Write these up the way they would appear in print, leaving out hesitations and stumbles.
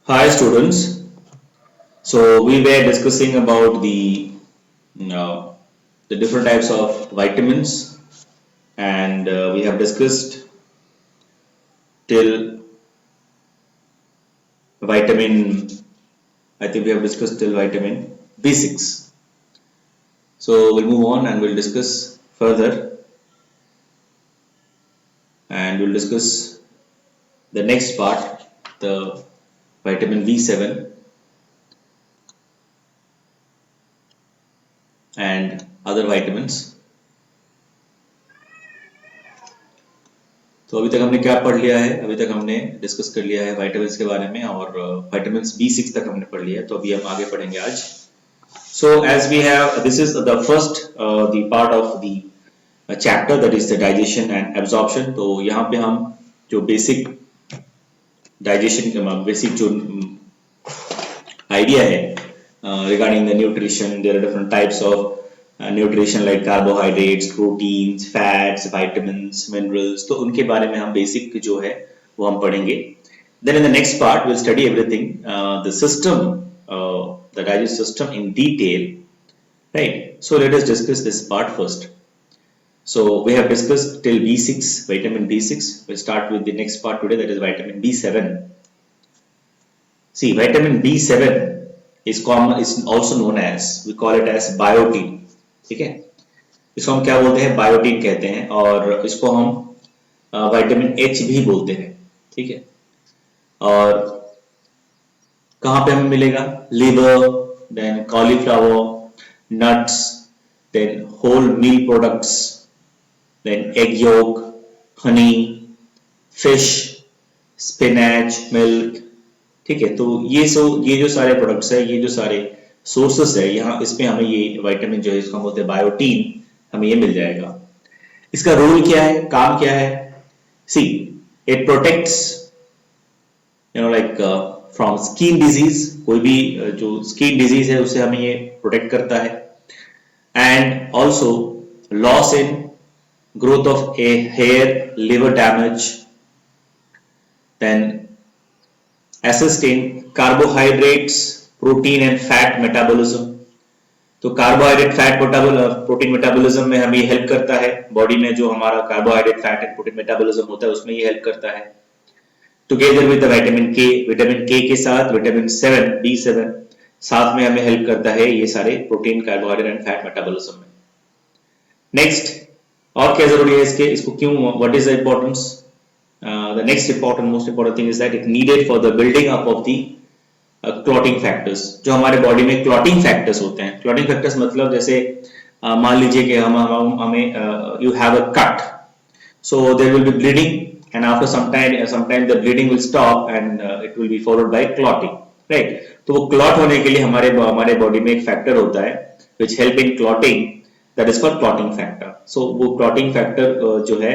Hi students. So we were discussing about uh, the different types of vitamins, and we have discussed till vitamin. I think we have discussed till vitamin B6. So we'll move on and we'll discuss further, and we'll discuss the next part, the vitamin B7 and other vitamins. तो अभी तक हमने क्या पढ़ लिया है? अभी तक हमने डिस्कस कर लिया है विटामिन्स के बारे में और विटामिन्स B6 तक हमने पढ़ लिया है, तो अभी हम आगे पढ़ेंगे आज. So as we have, this is the first the part of the chapter, that is the digestion and absorption. तो यहाँ पे हम जो basic digestion basic जो idea है regarding the nutrition, there are different types of nutrition like carbohydrates, proteins, fats, vitamins, minerals. तो उनके बारे में हम basic जो है वो हम पढ़ेंगे. Then in the next part we'll study everything, the system, the digestive system in detail, right? So let us discuss this part first. So we have discussed till B6, vitamin B6. We'll start with the next part today, that is vitamin B7. See, vitamin B7 is common, is also known as, we call it as biotin. ठीक है, इसको हम क्या बोलते हैं? Biotin कहते हैं, और इसको हम विटामिन एच भी बोलते हैं. ठीक है, और कहाँ पे हमें मिलेगा? Liver, then cauliflower, nuts, then whole meal products, then egg yolk, honey, fish, spinach, milk. ठीक है, तो ये जो सारे प्रोडक्ट्स है, ये जो सारे सोर्सेस है, यहाँ इसमें हमें ये विटामिन जो है, इसको हम बोलते हैं बायोटीन, हमें ये मिल जाएगा. इसका रोल क्या है, काम क्या है? See, it protects like from skin disease. कोई भी जो स्किन डिजीज है उससे हमें ये प्रोटेक्ट करता है. And also loss in growth of a hair, liver damage, then assist in carbohydrates, protein and fat metabolism. तो कार्बोहाइड्रेट, फैट, प्रोटीन मेटाबॉलिज्म में हमें हेल्प करता है. बॉडी में जो हमारा carbohydrate, fat and protein metabolism होता है उसमें ये हेल्प करता है. टुगेदर विद द विटामिन के के साथ विटामिन 7, B7 साथ में हमें हेल्प करता है ये सारे protein, carbohydrate and fat metabolism में. नेक्स्ट, और क्या जरूरी है इसको क्यों, what is the importance? The next most important thing is that it needed for the building up of the clotting factors. जो हमारे बॉडी में clotting factors होते हैं. Clotting factors मतलब जैसे मान लीजिए कि हमें you have a cut, so there will be bleeding, and after some time the bleeding will stop and it will be followed by clotting, right? तो वो clot होने के लिए हमारे बॉडी में एक factor होता है which help in clotting, that is called clotting factor. So वो clotting factor जो है,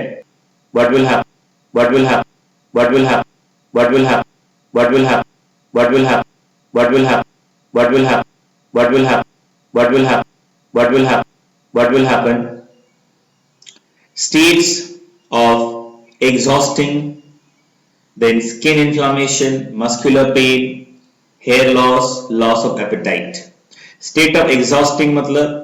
what will happen? What will happen? What will happen? What will happen? What will happen? What will happen? What will happen? What will happen? What will happen? What will happen? What will happen? What will happen? States of exhausting, then skin inflammation, muscular pain, hair loss, loss of appetite. State of exhausting मतलब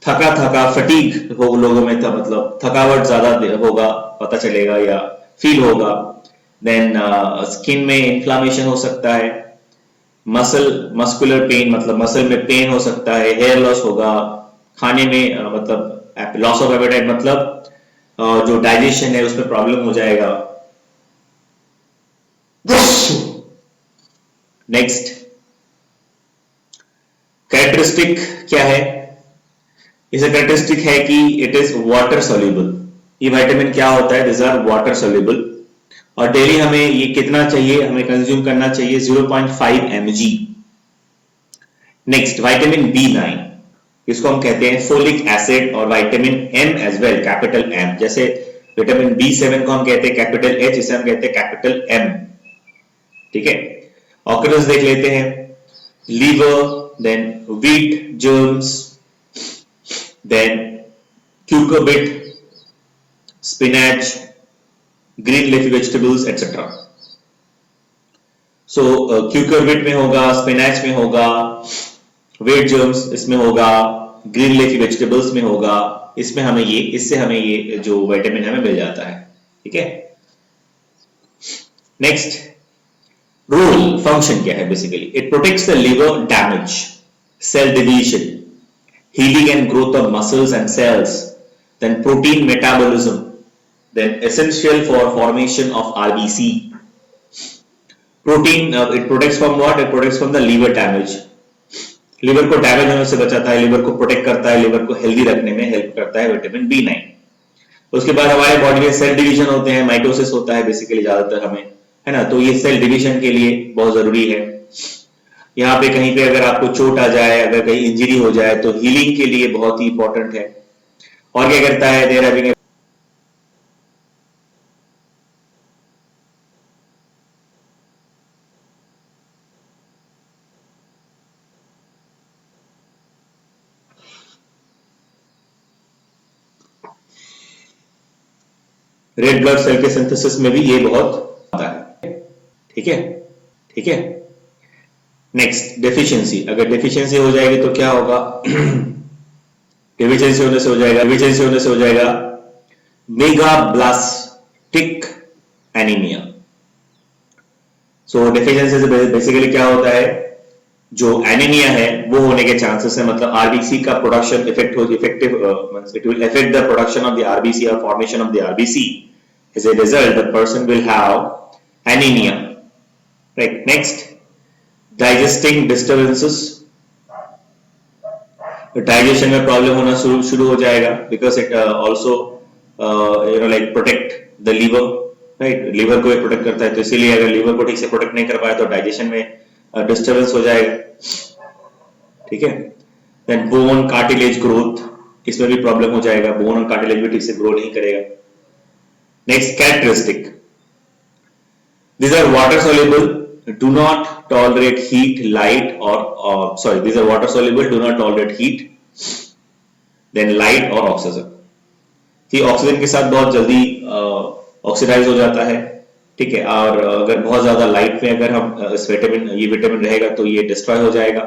थका fatigue हो लोगों में था, मतलब थकावट ज्यादा होगा, पता चलेगा या फील होगा. देन स्किन में इन्फ्लामेशन हो सकता है. मस्कुलर पेन मतलब मसल में पेन हो सकता है. हेयर लॉस होगा. खाने में मतलब लॉस ऑफ एपेटाइट मतलब जो डाइजेशन है उसमें प्रॉब्लम हो जाएगा. नेक्स्ट, कैरेक्टरिस्टिक क्या है? इसका कैरेक्टरिस्टिक है कि इट इज वाटर सोल्यूबल. ये विटामिन क्या होता है? This are water soluble. और डेली हमें ये कितना चाहिए, हमें कंज्यूम करना चाहिए 0.5 mg. नेक्स्ट, विटामिन B9, इसको हम कहते हैं फोलिक एसिड, और vitamin M as well, capital M. जैसे विटामिन B7 को हम कहते हैं कैपिटल H, इसे हम कहते हैं कैपिटल M. ठीक है, ऑकरेंस देख लेते हैं. Liver, then wheat germs, then cucurbit, spinach, green leafy vegetables, etc. So cucurbit में होगा, स्पिनच में होगा, वेट जर्म्स इसमें होगा, ग्रीन लीफी वेजिटेबल्स में होगा, इसमें हमें ये, इससे हमें ये जो विटामिन हमें मिल जाता है। ठीक है, नेक्स्ट रोल, फंक्शन क्या है basically, it protects the liver damage, cell division, healing and growth of muscles and cells, then protein metabolism, then essential for formation of RBC. Protein, it protects from what? It protects from the liver damage. Liver को damage होने से बचाता है, liver को protect करता है, liver को healthy रखने में हेल्प करता है विटामिन B9। उसके बाद हमारे बॉडी में सेल डिवीजन होते हैं, माइटोसिस होता है बेसिकली ज्यादातर हमें, है ना, तो ये सेल डिवीजन के लिए बहुत जरूरी है। यहाँ पे कहीं पे अगर आपको चोट आ जाए, अगर कहीं इंजरी हो जाए तो हीलिंग के लिए बहुत ही इंपॉर्टेंट है। और क्या करता है, there having red blood cell के सिंथेसिस में भी ये बहुत आता है। ठीक है, ठीक है। नेक्स्ट डेफिशिएंसी, अगर डेफिशिएंसी हो जाएगी तो क्या होगा, डेफिशिएंसी होने से हो जाएगा, डेफिशिएंसी होने से हो जाएगा मेगाब्लास्टिक एनीमिया। सो डेफिशिएंसी से बेसिकली क्या होता है, जो एनीमिया है वो होने के चांसेस है, मतलब आरबीसी का प्रोडक्शन इफेक्ट हो, effective it will affect the production of the RBC और formation of the RBC. As a result the person will have anaemia. Right, next digesting disturbances, digestion में प्रॉब्लम होना शुरू हो जाएगा, because it also like protect the liver, right, liver को protect करता है, तो इसीलिए अगर लीवर को ठीक से प्रोटेक्ट नहीं कर पाए तो डाइजेशन में डिस्टर्बेंस हो जाएगा। ठीक है, देन बोन कार्टिलेज ग्रोथ, इसमें भी प्रॉब्लम हो जाएगा, बोन और कार्टिलेज भी ठीक से ग्रो नहीं करेगा। Next characteristic, these are water soluble, do not tolerate heat, light or these are water soluble, do not tolerate heat, then light और ऑक्सीजन। ये ऑक्सीजन के साथ बहुत जल्दी ऑक्सीडाइज हो जाता है। ठीक है, और अगर बहुत ज्यादा लाइट में अगर हम इस विटामिन, ये विटामिन रहेगा तो ये डिस्ट्रॉय हो जाएगा।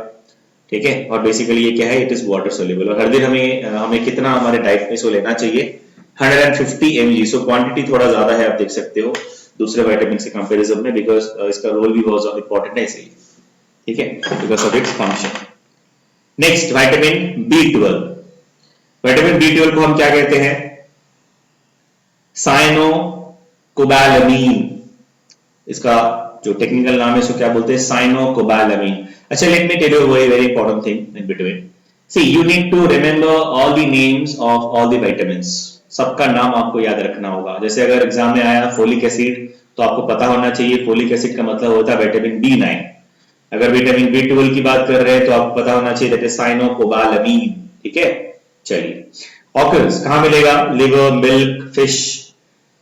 ठीक है, और बेसिकली ये क्या है, इट इज वाटर सोल्यूबल। और हर दिन हमें कितना हमारे डाइट में इसको लेना चाहिए, 150 mg। सो क्वांटिटी थोड़ा ज्यादा है, आप देख सकते हो दूसरे विटामिन से कंपैरिजन में, बिकॉज इसका रोल भी बहुत ज्यादा इंपॉर्टेंट है इसलिए। ठीक है, because of its function. Next vitamin B12, vitamin B12 को हम क्या कहते हैं, साइनोकोबालामीन, इसका जो टेक्निकल नाम है इसको क्या बोलते हैं, साइनोकोबालामीन। अच्छा, let me tell you very important thing in between. See you need to remember all the names of all the vitamins, सबका नाम आपको याद रखना होगा। जैसे अगर एग्जाम में आया फोलिक एसिड, तो आपको पता होना चाहिए फोलिक एसिड का मतलब होता है विटामिन B9। अगर विटामिन B12 की बात कर रहे हैं तो आपको पता होना चाहिए दैट इज साइनोकोबालामीन। ठीक है, चलिए ऑकर्स कहां मिलेगा, liver, milk, fish,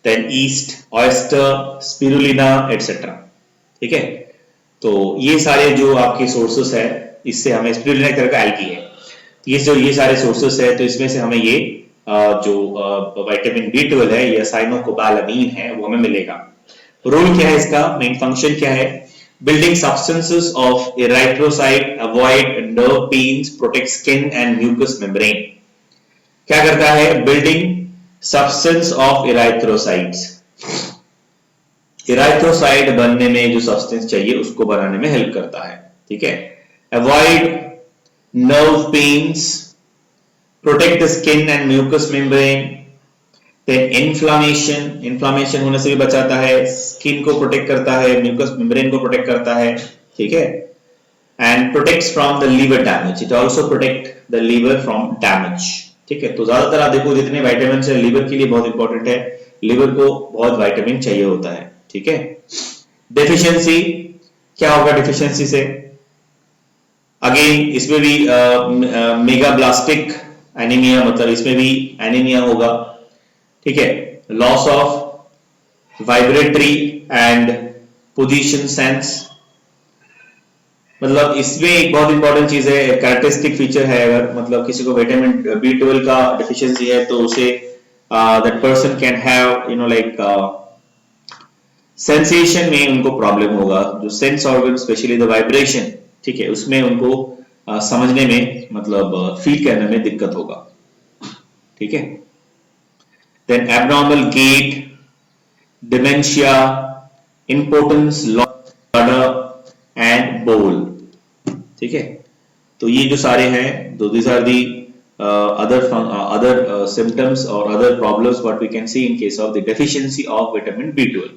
then yeast, oyster, spirulina etcetera. ठीक है, तो ये सारे जो आपके सोर्सेस है, इससे हमें, स्पिरुलिना एक तरह का एल्गी है, ये सारे सोर्सेस है, तो इसमें से हमें ये जो विटामिन B12 है, ये साइनोकोबालामीन है, वो हमें मिलेगा। रोल क्या है इसका, मेन फंक्शन क्या है, building substances of erythrocyte, avoid nerve pains, protect skin and mucous membrane. क्या करता है, building substance of erythrocytes, erythrocyte बनने में जो सब्सटेंस चाहिए उसको बनाने में हेल्प करता है। ठीक है, avoid nerve pains, protect the skin and mucous membrane, then inflammation, inflammation होने से भी बचाता है, स्किन को प्रोटेक्ट करता है, म्यूकस मेम्ब्रेन को प्रोटेक्ट करता है। ठीक है, and protects from the liver damage, it also protect the liver from damage. ठीक है, तो ज्यादातर आप देखो जितने विटामिन है लीवर के लिए बहुत इंपॉर्टेंट है, लीवर को बहुत विटामिन चाहिए होता है। ठीक है, डेफिशिएंसी क्या होगा, डेफिशिएंसी से अगेन इसमें भी मेगाब्लास्टिक एनीमिया, मतलब इसमें भी एनीमिया होगा। ठीक है, loss of vibratory and position sense, मतलब इसमें एक बहुत इंपॉर्टेंट चीज है, कैरेक्टरिस्टिक फीचर है, अगर मतलब किसी को विटामिन B12 का डिफिशियंसी है तो उसे that person can have like sensation में उनको प्रॉब्लम होगा, जो sense organ specially the vibration, ठीक है, उसमें उनको समझने में मतलब फील करने में दिक्कत होगा, ठीक है। Then abnormal gait, dementia, importance, bladder and bowel, ठीक है। तो ये जो सारे हैं, तो this are the other symptoms or other problems what we can see in case of the deficiency of vitamin B12.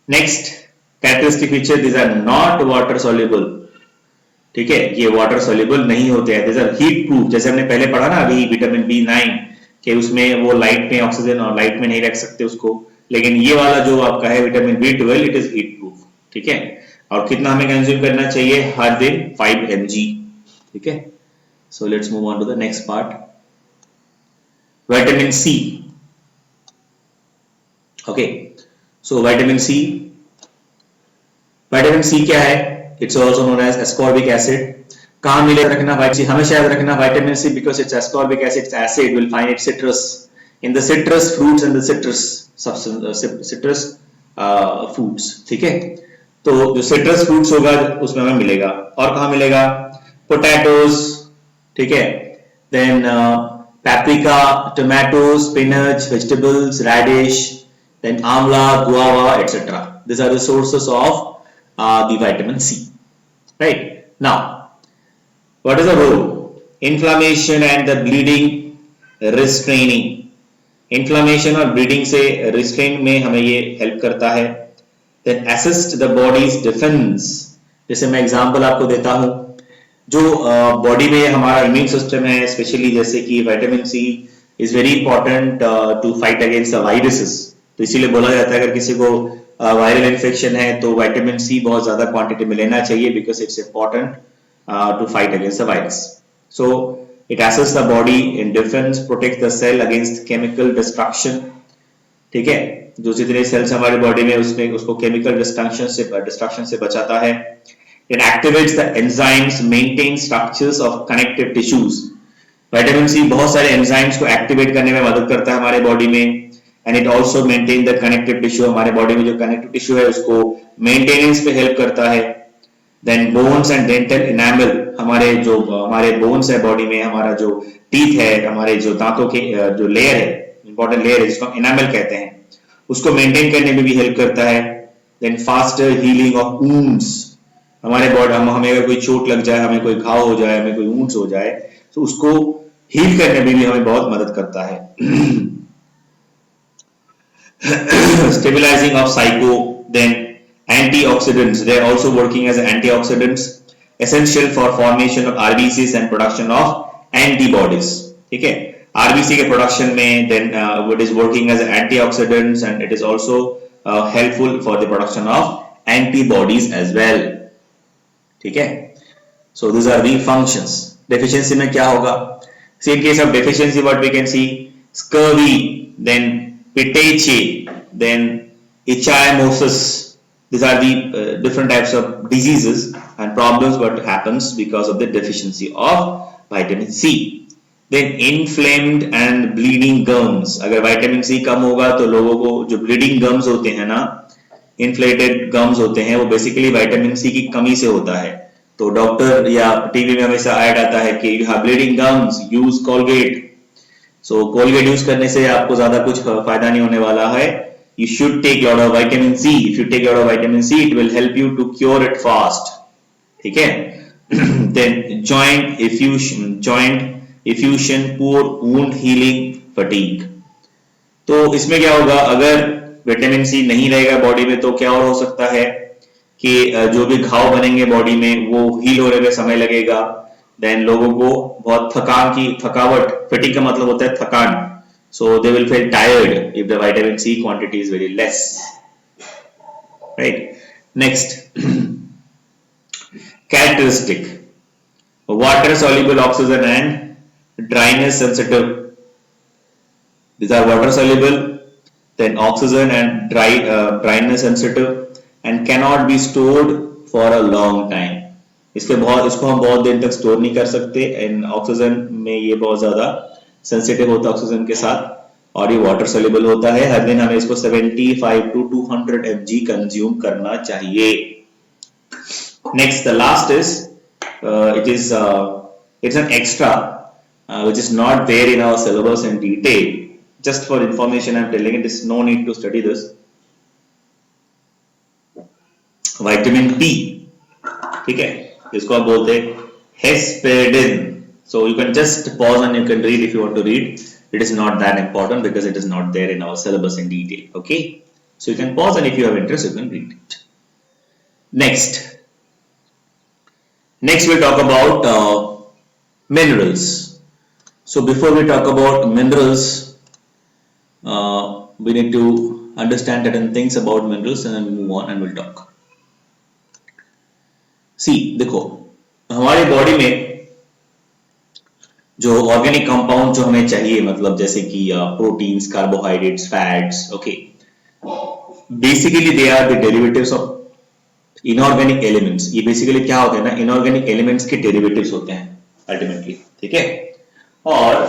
Next characteristic feature, these are not water soluble, ठीक है, ये वाटर सोल्यूबल नहीं होते हैं, these are heat proof, जैसे हमने पहले पढ़ा ना अभी विटामिन B9 कि उसमें वो लाइट में ऑक्सीजन और लाइट में नहीं रख सकते उसको, लेकिन ये वाला जो आपका है vitamin B12 it is heat proof, ठीक है। और कितना हमें कंज्यूम करना चाहिए हर दिन 5 mg, ठीक है। So let's move on to the next part. Vitamin C. Okay. So vitamin C. Vitamin C क्या है? It's also known as ascorbic acid. कहाँ मिले रखना vitamin C? हमेशा याद रखना vitamin C because it's ascorbic acid. It's acid. Will find it citrus in the citrus fruits and the citrus substance, citrus foods. ठीक है? तो जो citrus fruits होगा उसमें हमें मिलेगा, और कहाँ मिलेगा? Potatoes, ठीक है, then paprika, tomatoes, spinach, vegetables, radish, then amla, guava, etc. These are the sources of the vitamin C. Right now, what is the role? Inflammation and the bleeding restraining. Inflammation और bleeding से restrain में हमें ये help करता है. Then assist the body's defense. जैसे मैं example आपको देता हूँ, जो बॉडी में हमारा इम्यून सिस्टम है, स्पेशली जैसे कि vitamin C is very important to fight against viruses, तो इसीलिए बोला जाता है अगर किसी को वायरल इन्फेक्शन है तो विटामिन सी बहुत ज्यादा क्वांटिटी में लेना चाहिए because it's important to fight against the virus. So it assist the body in defence, protect the cell against chemical destruction, ठीक है, जो जितने सेल्स हमारे बॉडी में उसमें उसको केमिकल डिस्ट्रक्शन से बचाता है। It activates the enzymes, maintains structures of connective tissues. Vitamin C बहुत सारे enzymes को activate करने में मदद करता है हमारे बॉडी में, and it also maintain the connective tissue. हमारे बॉडी में जो connective tissue है उसको maintenance पे help करता है। Then bones and dental enamel, हमारे bones है बॉडी में, हमारा जो teeth है, हमारे जो दांतों के जो layer है, important layer है जिसको हम enamel कहते हैं, उसको maintain करने में भी help करता है। Then faster healing of wounds, हमारे बॉडी हमें अगर कोई चोट लग जाए, हमें कोई घाव हो जाए, हमें कोई वुंड्स हो जाए, तो उसको हील करने में भी हमें बहुत मदद करता है। Stabilising of psycho, then antioxidants, they are also working as antioxidants, essential for formation of RBCs and production of antibodies, ठीक है, आरबीसी के प्रोडक्शन में, then it is working as antioxidants and it is also helpful for the production of antibodies as well, ठीक है। So this are the functions. Deficiency में क्या होगा? See in case of deficiency what we can see, scurvy, then पिटेचे, then इचाइमोसिस, these are the different types of diseases and problems what happens because of the deficiency of vitamin C. Then inflamed and bleeding gums, अगर vitamin C कम होगा तो लोगों को जो bleeding gums होते हैं ना, inflated gums होते हैं, वो बेसिकली विटामिन सी की कमी से होता है। तो डॉक्टर या टीवी में हमेशा ऐड आता है कि you have bleeding gums, use Colgate. So Colgate use करने से आपको ज्यादा कुछ फायदा नहीं होने वाला है। You should take lot of vitamin C. If you take lot of vitamin C it will help you to cure it fast, ठीक है। Then joint effusion, poor wound healing, fatigue. तो इसमें क्या होगा, अगर विटामिन सी नहीं रहेगा body में तो क्या और हो सकता है कि जो भी घाव बनेंगे बॉडी में वो हील होने में समय लगेगा। देन लोगों को बहुत थकावट, फटीग का मतलब होता है थकान, so they will feel tired if the vitamin C quantity is very less, right. Next characteristic, water soluble oxygen and dryness sensitive. These are water soluble, then oxygen and dryness sensitive and cannot be stored for a long time. इसको हम बहुत देर तक store नहीं कर सकते, and oxygen में ये बहुत ज्यादा सेंसिटिव होता है ऑक्सीजन के साथ, और ये वाटर सोल्यूबल होता है। हर दिन हमें इसको 75 to 200 mg कंज्यूम करना चाहिए। Next the last is it's an extra which is not there in our syllabus in detail. Just for information I'm telling it, there's no need to study this. Vitamin P, ठीक है, इसको आप बोलते हैं हेस्पेरिन. So you can just pause and you can read if you want to read. It is not that important because it is not there in our syllabus in detail. Okay, so you can pause and if you have interest you can read it. Next we'll talk about minerals. So before we talk about minerals, we need to understand certain things about minerals and then move on and we'll talk. See, देखो हमारी body में जो organic compound जो हमें चाहिए, मतलब जैसे कि proteins, carbohydrates, fats, okay, basically they are the derivatives of inorganic elements. ये बेसिकली क्या होते हैं ना, इनऑर्गेनिक एलिमेंट्स के डेरिवेटिव्स होते हैं अल्टीमेटली, ठीक है. और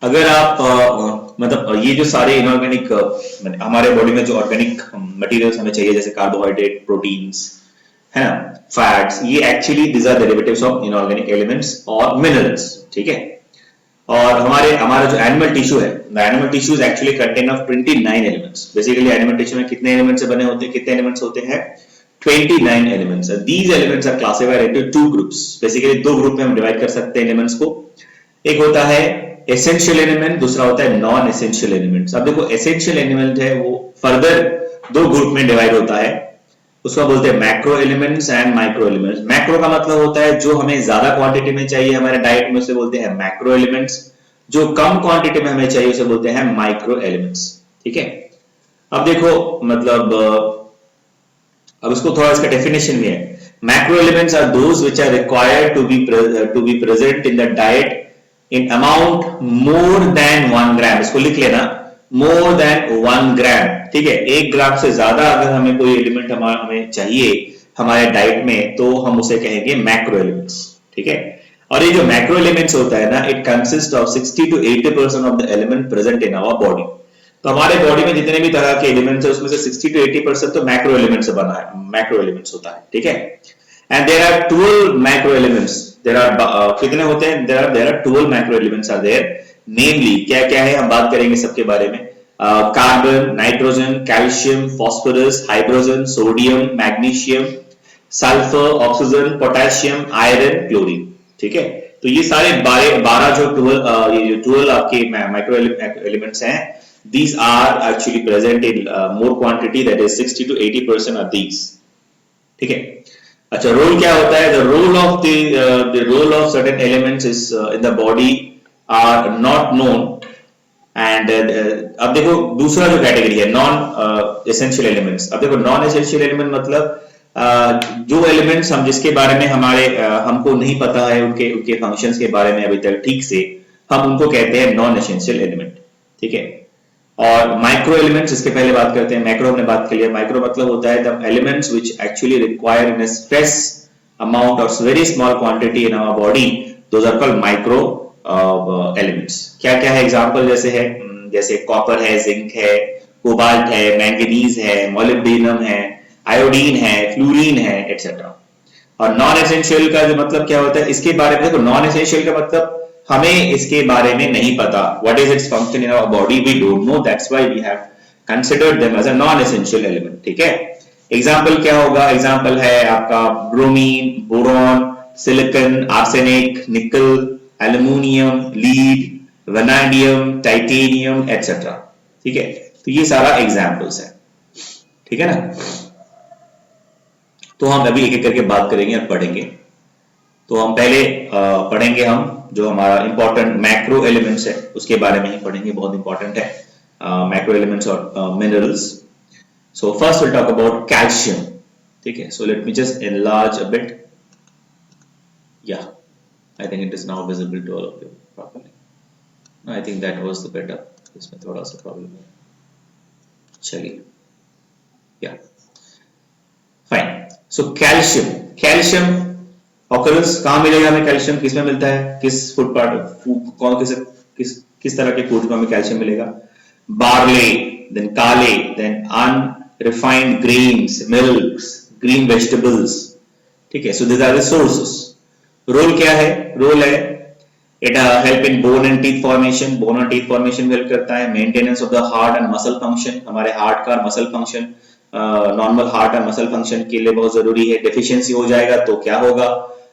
अगर आप मतलब ये जो सारे इनऑर्गेनिक हमारे बॉडी में जो ऑर्गेनिक मटेरियल्स हमें चाहिए, जैसे कार्बोहाइड्रेट, प्रोटीन्स, है ना, फैट्स, ये actually these are derivatives of inorganic elements और मिनरल्स, ठीक है. और हमारा जो एनिमल टिश्यू है, the animal tissue is actually content of 29 elements. Basically animal tissue में कितने एलिमेंट्स से बने होते हैं, कितने एलिमेंट्स होते हैं, 29 elements. These elements are classified into two groups. Basically दो ग्रुप में हम डिवाइड कर सकते हैं एलिमेंट्स को. एक होता है एसेंशियल एलिमेंट, दूसरा होता है नॉन एसेंशियल एलिमेंट्स. अब देखो एसेंशियल एलिमेंट है वो फर्दर दो ग्रुप में डिवाइड होता है, उसको बोलते हैं macro elements and micro elements. Macro का मतलब होता है जो हमें ज्यादा क्वांटिटी में चाहिए हमारे डाइट में, उसे बोलते हैं मैक्रो एलिमेंट्स. जो कम क्वांटिटी में हमें चाहिए उसे बोलते हैं माइक्रो एलिमेंट्स, ठीक है. अब देखो मतलब अब इसको थोड़ा इसका डेफिनेशन भी है. Macro elements are those which are required to be present in the diet in amount more than 1 gram. इसको लिख लेना, more than 1 gram, ठीक है. 1 ग्राम से ज्यादा अगर हमें कोई एलिमेंट हमें चाहिए हमारे डाइट में तो हम उसे कहेंगे मैक्रो एलिमेंट्स, ठीक है. और ये जो मैक्रो एलिमेंट्स होता है ना, it consist of 60 to 80% of the element present in our body. तो हमारे बॉडी में जितने भी तरह के एलिमेंट्स है उसमें से 60 to 80% तो मैक्रो एलिमेंट से बना है, मैक्रो एलिमेंट्स होता है, ठीक है. And there are 12 macro elements. There are कितने होते हैं, there are 12 macro elements are there. Namely क्या क्या है, हम बात करेंगे सबके बारे में. Carbon, nitrogen, calcium, phosphorus, hydrogen, sodium, magnesium, sulphur, oxygen, potassium, iron, chlorine, ठीक है. तो ये सारे 12 जो 12 आपके माइक्रो एलिमेंट्स हैं, these are actually present in more quantity, that is 60 to 80% of these, ठीक है. अच्छा, रोल क्या होता है, the role of certain elements is in the body are not known. And अब देखो दूसरा जो कैटेगरी है नॉन एसेंशियल एलिमेंट्स. अब देखो नॉन एसेंशियल एलिमेंट मतलब जो एलिमेंट्स हम जिसके बारे में हमको नहीं पता है उनके फंक्शंस के बारे में अभी तक ठीक से, हम उनको कहते हैं नॉन एसेंशियल एलिमेंट, ठीक है. और माइक्रो एलिमेंट्स इसके पहले बात करते हैं. मैक्रो हमने बात कर लिया. माइक्रो मतलब होता है the elements which actually require in a stress amount और very small quantity in our body, those are called micro elements. क्या क्या है एग्जांपल, जैसे कॉपर है, जिंक है, कोबाल्ट है, मैंगनीज है, मोलिब्डेनम है, आयोडीन है, फ्लोरीन है, एटसेट्रा. और नॉन एसेंशियल का जो मतलब क्या होता है, इसके बारे में देखो, नॉन एसेंशियल का मतलब हमें इसके बारे में नहीं पता. What is its function in our body, we don't know, that's why we have considered them as a non essential element, ठीक है. एग्जांपल क्या होगा, एग्जांपल है आपका bromine, boron, silicon, arsenic, nickel, aluminium, lead, vanadium, titanium, etcetera, ठीक है. तो ये सारा एग्जांपल्स है, ठीक है ना. तो हम अभी एक एक करके बात करेंगे और पढ़ेंगे. तो हम पहले पढ़ेंगे हम जो हमारा इंपॉर्टेंट मैक्रो एलिमेंट्स है उसके बारे में ही पढ़ेंगे, बहुत इंपॉर्टेंट है मैक्रो एलिमेंट्स और minerals. So first will talk about calcium, ठीक है. So let me just enlarge a bit. Yeah I think it is now visible to all of you properly. I think that was the better. इसमें थोड़ा सा problem है. चलिए, या fine. So calcium occurrence कहां मिलेगा हमें कैल्शियम, किसमें मिलता है, किस फूड पार्ट, किस तरह के फूड में हमें कैल्शियम मिलेगा. barley, then kale, then unrefined grains, milks, green vegetables. ठीक है, so these are the sources. Role क्या है? रोल है it help in bone and teeth formation, bone और टीथ फॉर्मेशन में हेल्प करता है, maintenance of the heart and muscle function, हमारे हार्ट का muscle function, normal heart and muscle function के लिए बहुत जरूरी है। डेफिशिएंसी हो जाएगा तो क्या होगा?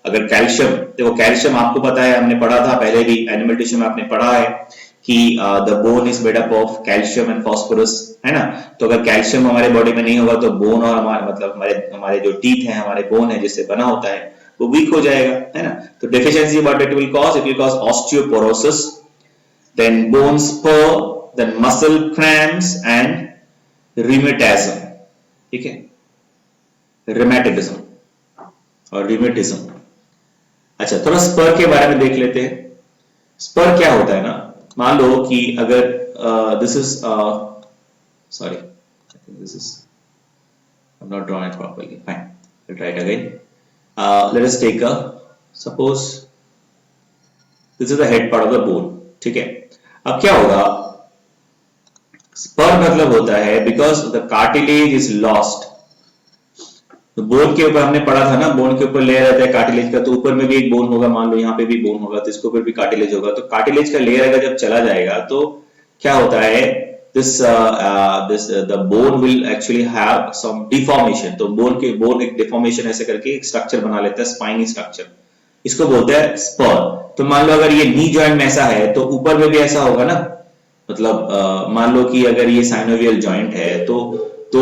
अगर कैल्शियम, देखो कैल्शियम आपको पता है, हमने पढ़ा था पहले भी एनिमल टिश्यू में, आपने पढ़ा है कि the bone is made up of calcium and phosphorus, है ना? तो अगर कैल्शियम हमारे बॉडी में नहीं होगा तो बोन और हमारे मतलब हमारे जो टीथ है, हमारे बोन है जिससे बना होता है, वो वीक हो जाएगा, है ना? तो deficiency what it will cause osteoporosis, then bone spur, then muscle cramps and rheumatism. ठीक है, रिमेटिज्म और रिमेटिज्म। अच्छा, थोड़ा स्पर के बारे में देख लेते हैं। स्पर क्या होता है ना, मान लो कि अगर this is sorry, I think this is, I'm not drawing it properly. Fine, we'll try it again. Let us take a, suppose this is the head part of the bone. ठीक है, अब क्या होगा? स्पर मतलब होता है because the cartilage is lost. तो bone के ऊपर हमने पढ़ा था ना, बोन के ऊपर लेयर रहता है कार्टिलेज का, तो ऊपर में भी एक बोन होगा, मान लो यहाँ पे भी बोन होगा, तो इसके ऊपर भी कार्टिलेज होगा। तो कार्टिलेज का लेयर अगर जब चला जाएगा तो क्या होता है? the bone will actually have some deformation. तो बोन एक deformation ऐसे करके एक स्ट्रक्चर बना लेता है, स्पाइनी स्ट्रक्चर, इसको बोलते हैं स्पर। तो मान लो अगर ये नी जॉइंट में ऐसा है तो ऊपर में भी ऐसा होगा ना, मतलब मान लो कि अगर ये साइनोवियल जॉइंट है तो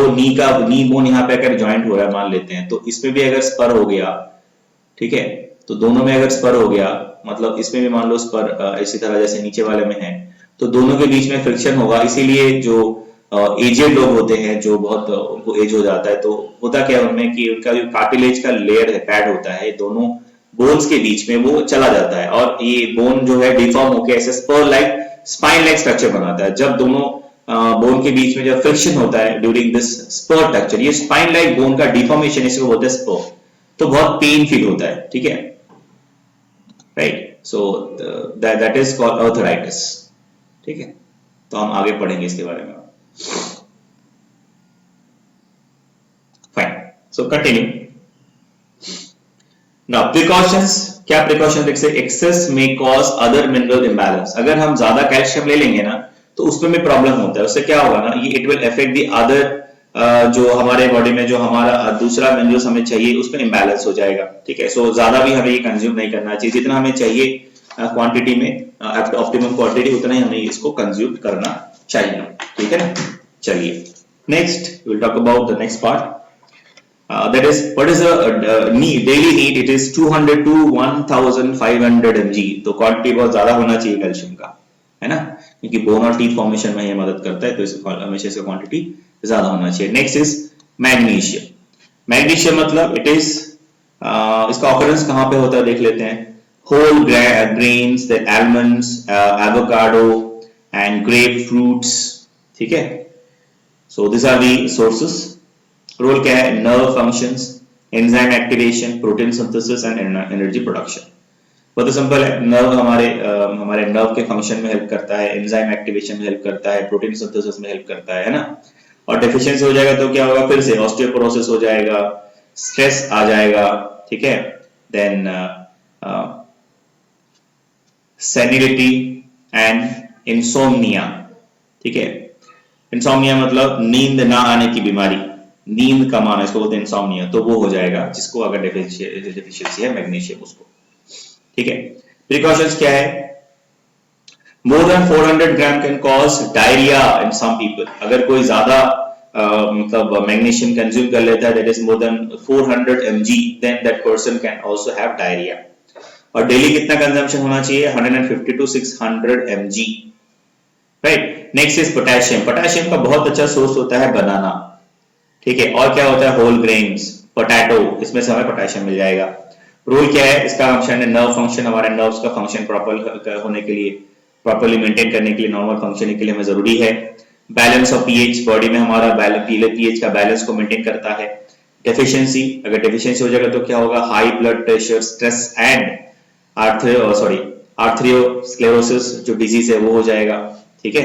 नी बोन यहाँ पे अगर जॉइंट हो रहा है मान लेते हैं, तो इसमें भी अगर स्पर हो गया, ठीक है, तो दोनों में अगर स्पर हो गया, मतलब इसमें भी मान लो स्पर इसी तरह जैसे नीचे वाले में है, तो दोनों के बीच में फ्रिक्शन होगा। इसीलिए जो एजेड लोग होते हैं, जो बहुत उनको एज हो जाता है, तो होता क्या है उनमें कि उनका जो कार्टिलेज का लेयर है, पैड होता है, दोनों बोन्स के बीच में वो चला जाता है और ये बोन जो है डिफॉर्म होकर ऐसे spur like, spine like structure बनाता है। जब दोनों बोन के बीच में जब फ्रिक्शन होता है ड्यूरिंग दिस स्पर स्ट्रक्चर, ये स्पाइन लाइक बोन का डिफॉर्मेशन, इसको बोलते हैं स्पर, तो बहुत पेन फील होता है। ठीक है, right, so that is called arthritis. ठीक है, तो हम आगे पढ़ेंगे इसके बारे में। Fine, so continue now. Precautions, क्या प्रिकॉशन? एक्सेस में कॉज अदर मिनरल इंबैलेंस। अगर हम ज्यादा कैल्शियम ले लेंगे ना तो उसमें भी प्रॉब्लम होता है, उससे क्या होगा ना, ये it will affect the other जो हमारे बॉडी में जो हमारा दूसरा मिनरल्स हमें चाहिए उसमें इंबैलेंस हो जाएगा। ठीक है, सो ज्यादा भी हमें ये कंज्यूम नहीं करना चाहिए, जितना हमें चाहिए क्वांटिटी में, ऑप्टिमम क्वांटिटी, उतना ही हमें इसको कंज्यूम करना चाहिए। ठीक है ना, चलिए next will talk about the next part, that is what is the daily need? It is 200 to 1500 mg। तो क्वांटिटी बहुत ज्यादा होना चाहिए कैल्शियम का, है ना, क्योंकि बोन और टीथ फॉर्मेशन में ये मदद करता है, तो इसका हमेशा इसका क्वांटिटी ज्यादा होना चाहिए। Next is magnesium. मैग्नीशियम मतलब इट इज, इसका ऑकरेंस कहां पे होता है देख लेते हैं। Whole grains, then almonds, avocado and grape fruits. ठीक है, so this are the sources. Role क्या है? Nerve functions, enzyme activation, protein synthesis and energy production. बहुत सिंपल है, नर्व हमारे नर्व के फंक्शन में हेल्प करता है, एंजाइम एक्टिवेशन में हेल्प करता है, प्रोटीन सिंथेसिस में हेल्प करता है ना। और डेफिशिएंसी हो जाएगा तो क्या होगा? फिर से ऑस्टियोपोरोसिस हो जाएगा, स्ट्रेस आ जाएगा। ठीक है, देन सेनिलिटी एंड इंसोम्निया। ठीक है, इंसोम्निया मतलब नींद ना आने की बीमारी, नींद कम आना, इसको बोलते हैं इंसोम्निया, तो वो हो जाएगा जिसको अगर डेफिशिएंसी है मैग्नीशियम उसको। ठीक है, प्रिकॉशंस क्या है? More than 400 gram can cause diarrhoea in some people. अगर कोई ज्यादा मतलब मैग्नीशियम कंज्यूम कर लेता है, that is more than 400 mg, then that person can also have diarrhoea. और डेली कितना कंजम्पशन होना चाहिए? 150 to 600 mg, right. Next is potassium. Potassium का बहुत अच्छा सोर्स होता है बनाना। ठीक है, और क्या होता है? होल ग्रेन्स, पोटैटो, इसमें से हमें पोटेशियम मिल जाएगा। रोल क्या है इसका? फंक्शन है नर्व फंक्शन। हमारे नर्व्स का फंक्शन प्रॉपर होने के लिए, प्रॉपर्ली मेंटेन करने के लिए, नॉर्मल फंक्शनिंग के लिए हमें जरूरी है। बैलेंस ऑफ पीएच, बॉडी में हमारा पीएच का बैलेंस को मेंटेन करता है। डेफिशिएंसी, अगर डेफिशिएंसी हो जाएगा तो क्या होगा? High blood pressure, stress and arteriosclerosis जो डिजीज है वो हो जाएगा। ठीक है,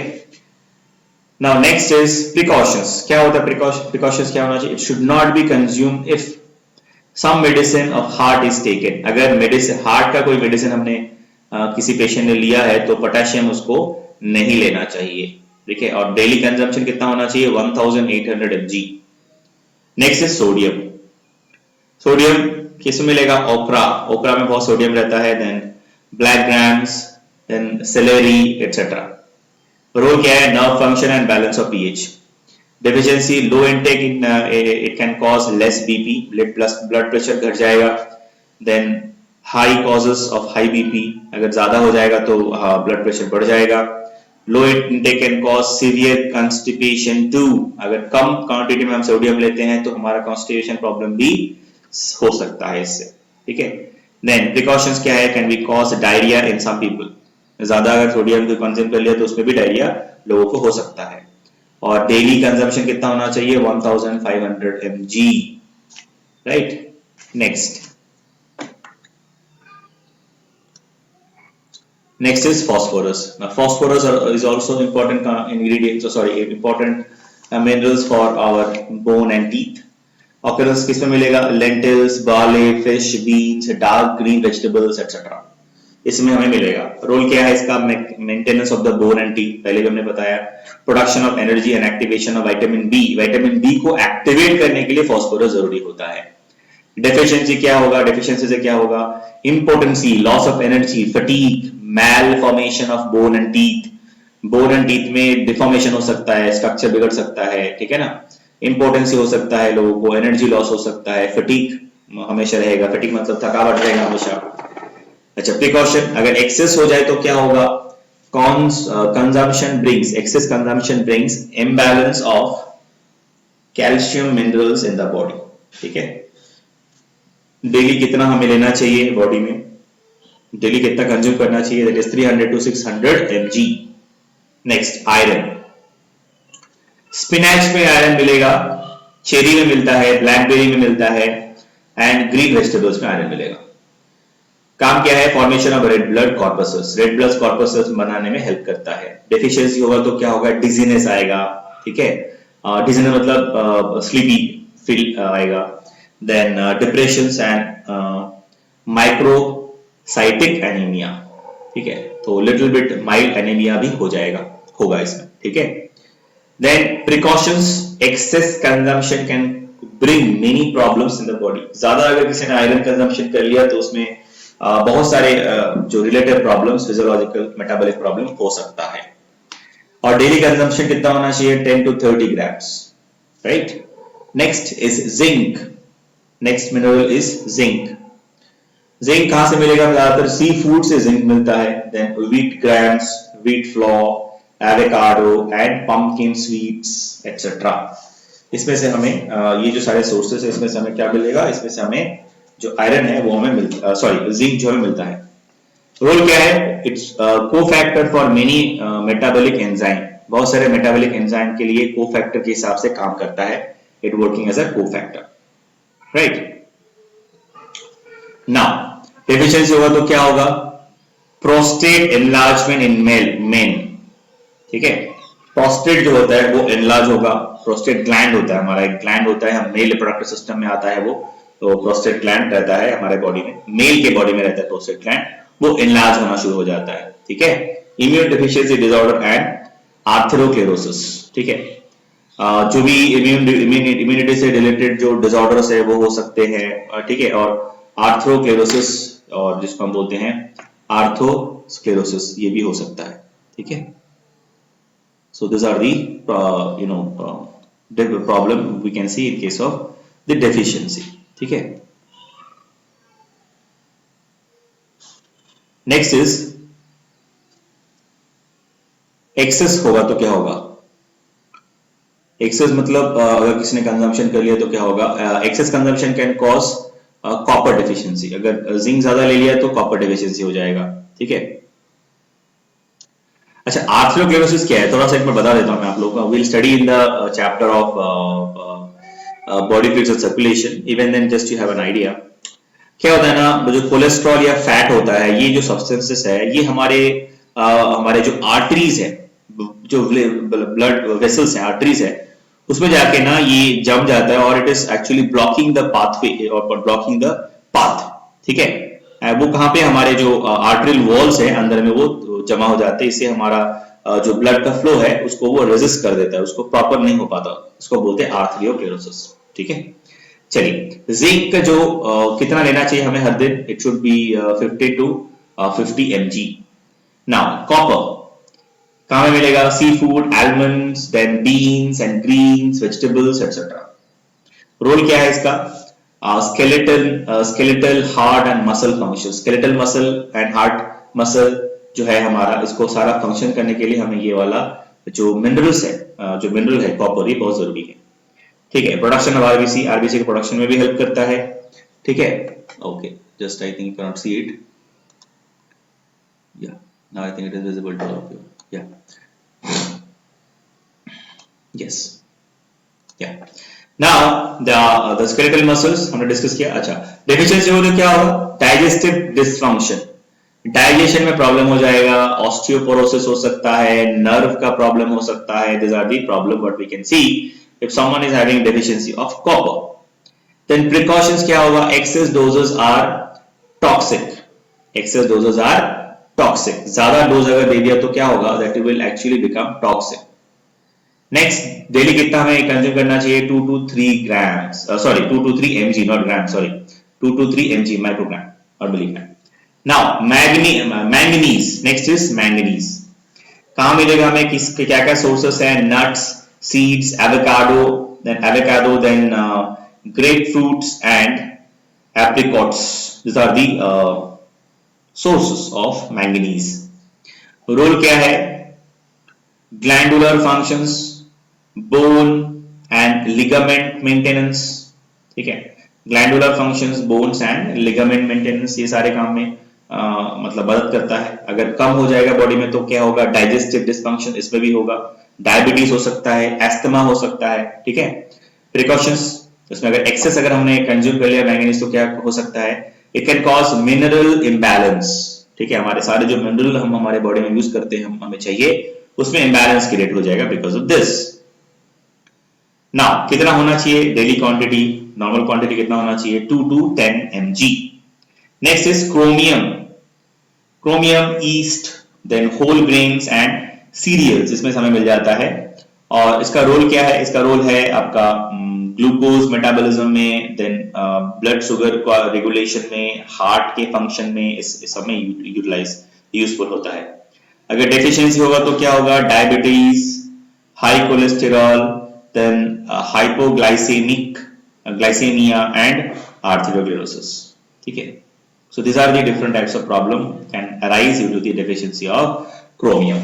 नाउ नेक्स्ट इज प्रिकॉशंस। क्या होता है प्रिकॉशंस क्या होना चाहिए? It should not be consume if some medicine of heart is taken. अगर मेडिसिन हार्ट का कोई मेडिसिन हमने किसी पेशेंट ने लिया है तो पोटेशियम उसको नहीं लेना चाहिए, ठीक है। और डेली कंजम्पशन कितना होना चाहिए? 1800 mg। Next is sodium. Sodium किस में मिलेगा? ओकरा, ओकरा में बहुत सोडियम रहता है। Then black grams, then celery etcetera. Role क्या है? Nerve function and balance of pH. Deficiency, low intake in it can cause less BP, blood pressure घट जाएगा। Then high causes of high BP, अगर ज्यादा हो जाएगा तो ब्लड प्रेशर बढ़ जाएगा। Low intake can cause severe constipation too, अगर कम क्वांटिटी में हम सोडियम लेते हैं तो हमारा कॉन्स्टिपेशन प्रॉब्लम भी हो सकता है इससे, ठीक है। देन प्रिकॉशंस क्या है? Can be cause diarrhoea in some people. ज्यादा अगर सोडियम को कंज्यूम कर लिया तो उसमें भी डायरिया लोगों को हो सकता है। और डेली कंजम्पशन कितना होना चाहिए? 1500 mg, right. Next is phosphorus. Now phosphorus is also important ingredient, important minerals for our bone and teeth. Occurrence किस में मिलेगा? Lentils, barley, fish, beans, dark green vegetables etcetera, इसमें हमें मिलेगा। रोल क्या है इसका? Maintenance of the bone and teeth, पहले भी हमने बताया। Production of energy and activation of vitamin B, vitamin B को एक्टिवेट करने के लिए फास्फोरस जरूरी होता है। डेफिशिएंसी क्या होगा? डेफिशिएंसी से क्या होगा? Impotency, loss of energy, fatigue, malformation of bone and teeth. Bone and teeth में डिफॉर्मेशन हो सकता है, स्ट्रक्चर बिगड़ सकता है, ठीक है ना। इम्पोर्टेंसी हो सकता है लोगों को, एनर्जी लॉस हो सकता है, फटीग हमेशा रहेगा। फटीग मतलब थकावट रहेगा हमेशा। अच्छा, प्रिकॉशन, अगर एक्सेस हो जाए तो क्या होगा? Consumption brings, excess consumption brings imbalance of calcium minerals in the body, ठीक है। डेली कितना हमें लेना चाहिए बॉडी में? डेली कितना कंज्यूम करना चाहिए? That is 300 to 600 mg। Next, iron. Spinach में आयरन मिलेगा, चेरी में मिलता है, ब्लैकबेरी में मिलता है, एंड ग्रीन वेजिटेबल्स में आयरन मिलेगा। काम क्या है? Formation of red blood corpses, red blood corpses बनाने में हेल्प करता है। डेफिशिएंसी होगा तो क्या होगा? डिजीनेस आएगा, ठीक है। डिजीनेस मतलब स्लीपी फील आएगा। Then depression and microcytic anaemia, ठीक है। तो लिटिल बिट माइल्ड एनीमिया भी होगा इसमें, ठीक है। Then precautions, excess consumption can bring many problems in the body. ज्यादा अगर किसी ने आयरन कंजम्पशन कर लिया तो उसमें बहुत सारे जो related problems, physiological metabolic problem हो सकता है। और डेली कंजम्पशन कितना होना चाहिए? 10 to 30 grams, right. Next is zinc. Next mineral is zinc. Zinc कहां से मिलेगा? ज्यादातर सी फूड से जिंक मिलता है। Then wheat grams, wheat flour, avocado and pumpkin seeds etcetera. इसमें से हमें ये जो सारे सोर्सेस है इसमें से हमें क्या मिलेगा? इसमें से हमें जो आयरन है वो हमें मिलता, जिंक जो हमें मिलता है। रोल क्या है? It's cofactor for many metabolic enzyme. बहुत सारे मेटाबॉलिक एंजाइम के लिए कोफैक्टर के हिसाब से काम करता है। It working as a cofactor, right. Now deficiency होगा तो क्या होगा? प्रोस्टेट एनलार्जमेंट इन मेन, ठीक है। प्रोस्टेट जो होता है वो एनलार्ज होगा। प्रोस्टेट ग्लैंड होता है हमारा, एक ग्लैंड होता है, हम मेल रिप्रोडक्टिव सिस्टम में आता है वो, तो प्रोस्टेट ग्लैंड रहता है हमारे बॉडी में, मेल के बॉडी में रहता है प्रोस्टेट ग्लैंड, वो एनलार्ज होना शुरू हो जाता है, ठीक है। इम्यून डेफिशिएंसी डिसऑर्डर एंड आर्थरोक्लेरोसिस, ठीक है। जो भी इम्यूनिटी से रिलेटेड जो डिसऑर्डर्स है वो हो सकते हैं, ठीक है। और आर्थरोक्लेरोसिस, और जिसको हम बोलते हैं आर्थोस्क्लेरोसिस, ये भी हो सकता है, ठीक है। So these are the problem we can see in case of the deficiency, ठीक है। Next is excess होगा तो क्या होगा? Excess मतलब अगर किसी ने कंजम्पशन कर लिया तो क्या होगा? Excess consumption can cause copper deficiency। अगर जिंक ज्यादा ले लिया तो कॉपर डेफिशिएंसी हो जाएगा, ठीक है। अच्छा, आर्थरोक्लेरोसिस क्या है? थोड़ा सा एक बार बता देता हूं मैं आप लोगों को। Will study in the chapter of body fluids and circulation, even then just you have an idea. क्या होता है ना, जो कोलेस्ट्रॉल या फैट होता है, ये जो सब्सटेंसेस है, ये हमारे जो आर्टरीज है, जो ब्लड वेसल्स हैं, आर्टरीज है, उसमें जाके ना ये जम जाता है और it is actually blocking the pathway और ब्लॉकिंग द पाथ, ठीक है। वो कहाँ पे, हमारे जो आर्टरियल वॉल्स है अंदर में वो जमा हो जाते हैं, इससे हमारा जो ब्लड का फ्लो है उसको वो रेजिस्ट कर देता है, उसको प्रॉपर नहीं हो पाता, उसको बोलते हैं आर्थरियोक्लेरोसिस, ठीक है। चलिए, जिंक का जो कितना लेना चाहिए हमें हर दिन, it should be 50 to 50 mg। Now copper कहाँ में मिलेगा, sea food, almonds, then beans and greens, vegetables etcetera. Role क्या है इसका, skeletal heart and muscle function, skeletal muscle and heart muscle जो है हमारा, इसको सारा फंक्शन करने के लिए हमें ये वाला जो मिनरल्स है, जो मिनरल है कॉपर, ये बहुत जरूरी है, ठीक है। प्रोडक्शन ऑफ आरबीसी, आरबीसी के प्रोडक्शन में भी हेल्प करता है, ठीक है। Okay, just I think you can not see it, yeah now I think it is visible to all of you, yeah yes, yeah now the skeletal muscles हमने discuss किया। अच्छा, डेफिशिएंसी हो तो क्या होगा, डाइजेस्टिव डिसफंक्शन, डाइजेशन में problem हो जाएगा, ऑस्टियोपोरोसिस हो सकता है, नर्व का प्रॉब्लम हो सकता है, this are the problem what we can see if someone is having deficiency of copper। then precautions क्या होगा, excess doses are toxic, excess doses are toxic, ज्यादा डोज अगर दे दिया तो क्या होगा, that will actually become toxic। next, daily कितना हमें कंज्यूम करना चाहिए, 2 to 3 grams, sorry 2 to 3 mg, not grams, sorry 2 to 3 mg microgram or milligram। now manganese, next is manganese, कहाँ मिलेगा हमें, किस क्या क्या सोर्सेस है, nuts, seeds, avocado, then grapefruits and apricots, these are the sources of manganese। Role क्या है, glandular functions, bone and ligament maintenance, ठीक है। glandular functions, bones and ligament maintenance, ये सारे काम में मतलब मदद करता है। अगर कम हो जाएगा बॉडी में तो क्या होगा, डाइजेस्टिव डिसफंक्शन इसमें भी होगा, डायबिटीज हो सकता है, एस्थमा हो सकता है, ठीक है। प्रिकॉशंस, इसमें अगर एक्सेस अगर हमने कंज्यूम कर लिया मैंगनीज तो क्या हो सकता है, it can cause mineral imbalance, ठीक है। हमारे सारे जो मिनरल हम हमारे बॉडी में यूज करते हैं, हमें चाहिए, उसमें इम्बैलेंस क्रिएट हो जाएगा बिकॉज ऑफ दिस। नाउ कितना होना चाहिए डेली क्वांटिटी, नॉर्मल क्वांटिटी कितना होना चाहिए, 2 to 10 mg। Next is chromium, chromium, yeast, then whole grains and cereals, इसमें हमें मिल जाता है। और इसका रोल क्या है, इसका रोल है आपका ग्लूकोज मेटाबॉलिज्म में, देन ब्लड शुगर का रेगुलेशन में, हार्ट के फंक्शन में, इस सब में यूटिलाइज यूजफुल होता है। अगर डेफिशिएंसी होगा तो क्या होगा, diabetes, high cholesterol, then hypoglycaemic glycaemia and atherosclerosis, ठीक है। So these are the different types of problem can arise due to the deficiency of chromium।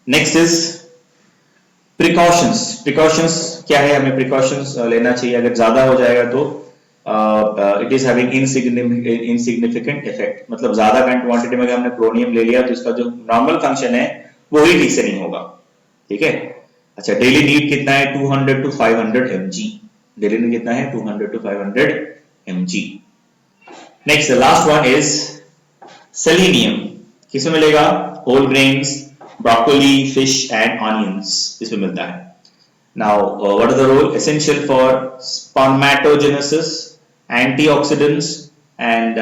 Next is precautions। precautions क्या है, हमें precautions लेना चाहिए, अगर ज्यादा हो जाएगा तो it is having insignificant effect, मतलब ज्यादा क्वांटिटी में अगर हमने क्रोमियम ले लिया तो इसका जो नॉर्मल फंक्शन है वो ही ठीक से नहीं होगा, ठीक है। अच्छा, डेली नीड कितना है, 200 to 500 mg, डेली नीड कितना है, 200 to 500 mg। Next, the last one is selenium, किसमें मिलेगा, whole grains, broccoli, fish and onions, इसमें मिलता है। Now what is the role, essential for spermatogenesis, antioxidants and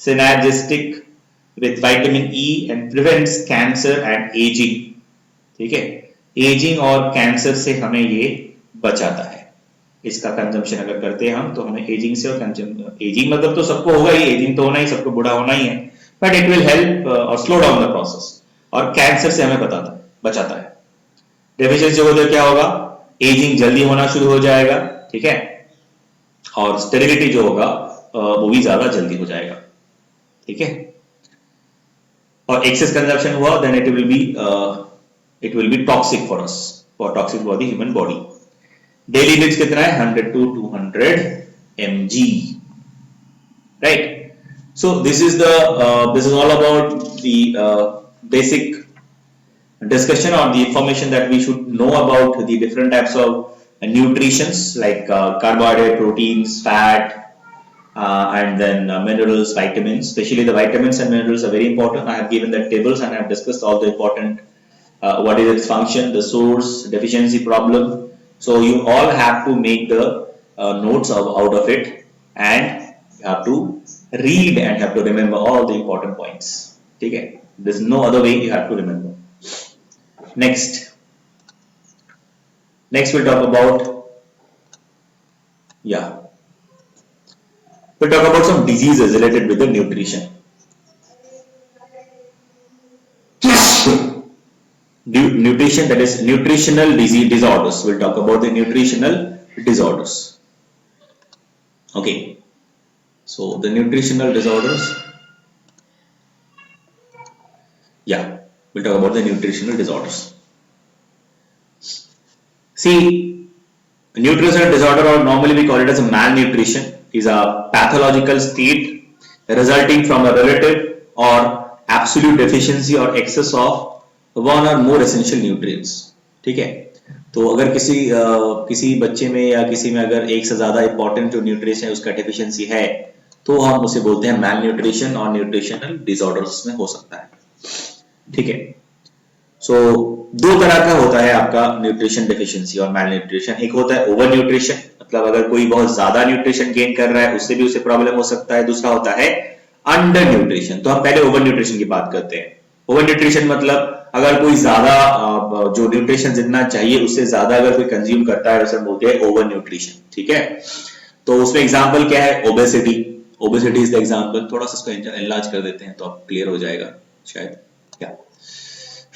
synergistic with vitamin E and prevents cancer and ageing, ठीक है। Ageing और cancer से हमें ये बचाता है, इसका कंजम्पशन अगर करते हैं हम तो हमें एजिंग से, और एजिंग मतलब तो सबको होगा ही, एजिंग तो होना ही, सबको बूढ़ा होना ही है, बट इट विल हेल्प और स्लो डाउन द प्रोसेस, और कैंसर से हमें बचाता है। डेफिशिएंसी हो तो क्या होगा, एजिंग जल्दी होना शुरू हो जाएगा, ठीक है, और स्टेरिलिटी जो होगा वो भी ज्यादा जल्दी हो जाएगा, ठीक है। और एक्सेस कंजम्पशन हुआ then it will be toxic for us, toxic for the human body. Daily needs कितना है, 100 to 200 mg, right? So this is all about the basic discussion or the information that we should know about the different types of nutritions like carbohydrate, proteins, fat, and then minerals, vitamins. Especially the vitamins and minerals are very important. I have given the tables and I have discussed all the important what is its function, the source, deficiency problem. So you all have to make the notes out of it, and you have to read and have to remember all the important points. Okay, there's no other way you have to remember. Next we'll talk about, yeah, we'll talk about some diseases related with the nutrition. Nutrition, that is nutritional disorders. We'll talk about the nutritional disorders. Okay, so the nutritional disorders, yeah, we'll talk about the nutritional disorders. See, nutritional disorder, or normally we call it as a malnutrition, is a pathological state resulting from a relative or absolute deficiency or excess of one और मोर essential nutrients. ठीक है, तो अगर किसी बच्चे में या किसी में अगर एक से ज्यादा इंपॉर्टेंट जो न्यूट्रिएंट्स है उसका डेफिशिएंसी है, तो हम उसे बोलते हैं मैल न्यूट्रिशन, और न्यूट्रिशनल डिसऑर्डर्स में हो सकता है. ठीक है, सो दो तरह का होता है आपका न्यूट्रिशन डेफिशिएंसी और मैल न्यूट्रिशन. एक होता है ओवर न्यूट्रिशन, मतलब अगर कोई बहुत ज्यादा न्यूट्रिशन गेन कर रहा है उससे भी उसे प्रॉब्लम हो सकता है. दूसरा होता है अंडर न्यूट्रिशन. तो हम पहले ओवर न्यूट्रिशन की बात करते हैं. ओवर न्यूट्रिशन मतलब अगर कोई ज्यादा जो न्यूट्रिशन जितना चाहिए उससे ज्यादा अगर कोई कंज्यूम करता है, उसे बोलते हैं ओवर न्यूट्रिशन. ठीक है, तो उसमें एग्जांपल क्या है? Obesity. Obesity is the example. थोड़ा सा इसको एनलार्ज कर देते हैं तो आप क्लियर हो जाएगा शायद. या